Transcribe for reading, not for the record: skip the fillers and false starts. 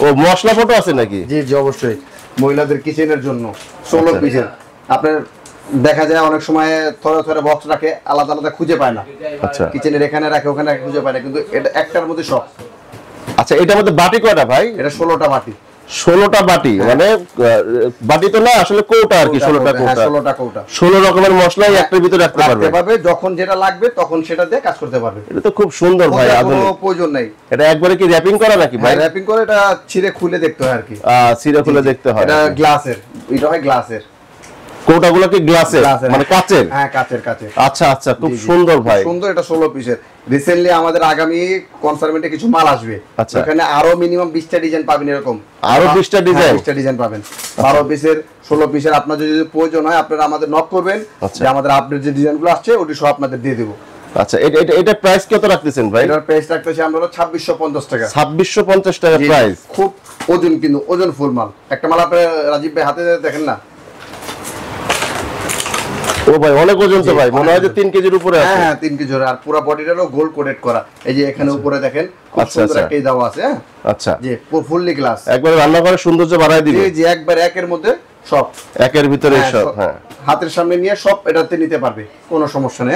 ও মশলা photo আছে নাকি? জি জি অবশ্যই, মহিলাদের কিচেনের জন্য 16 পিসের। আপনার দেখা যায় অনেক সময় থরে থরে বক্স রাখে, আলাদা আলাদা খুঁজে পায় না। আচ্ছা কিচেনের এখানে রাখে ওখানে রাখে খুঁজে পায় না, কিন্তু এটা একটার মধ্যে সব। আচ্ছা এটার মধ্যে বাটি কয়টা ভাই? এটা 16টা বাটি। 16টা বাটি, মানে বাটি তো না আসলে কৌটা আর কি, 16টা কৌটা। 16টা কৌটা, 16 রকমের মশলাই একটার ভিতরে রাখতে পারবে। যখন যেটা লাগবে তখন সেটা দিয়ে কাজ করতে পারবে। এটা তো খুব সুন্দর ভাই, কোনো প্রয়োজন নাই। এটা একবারে কি র‍্যাপিং করা নাকি ভাই? র‍্যাপিং করে, এটা ছিঁড়ে খুলে দেখতে হয় আর কি। ছিঁড়ে খুলে দেখতে হয়। এটা গ্লাসের, এটা হয় গ্লাসের। কৌটাগুলো কি গ্লাসের মানে কাচের? হ্যাঁ কাচের, কাচের। আচ্ছা আচ্ছা, খুব সুন্দর ভাই, সুন্দর। এটা 16 পিসের। রিসেন্টলি আমাদের আগামী কনসার্ভেন্টে কিছু মাল আসবে, এখানে আরো মিনিমাম 20টা ডিজাইন পাবেন। এরকম আরো 20টা ডিজাইন, 20টা ডিজাইন পাবেন। 12 পিসের, 16 পিসের। আপনার যদি প্রয়োজন হয় আপনারা আমাদের নক করবেন, যে আমাদের আপডেট যে ডিজাইনগুলো আসছে ওটি সব আপনাদের দিয়ে দেব। আচ্ছা এটা প্রাইস কত রাখতেছেন ভাই? এটার প্রাইস রাখতেছি আমরা 2650 টাকা। 2650 টাকা প্রাইস। খুব ওজন, কিন্তু ওজন ফুল মাল। একটা মাল আপনি রাজীব ভাই হাতে দেখেন না, ও ভাই অনেক ওজন তো ভাই, মনে হয় যে 3 কেজির উপরে আছে। হ্যাঁ 3 কেজি। আর পুরো বডিটারও গোল্ড কোটেড করা। এই যে এখানে উপরে দেখেন খুব সুন্দর একটা দাও আছে। হ্যাঁ আচ্ছা, জি ফুললি গ্লাস, একবারে রান্না করে সৌন্দর্য বাড়ায় দিবে। জি জি, একবার একের মধ্যে সব, একের ভিতরে সব। হ্যাঁ, হাতের সামনে নিয়ে সব এটাতে নিতে পারবে, কোনো সমস্যা নেই।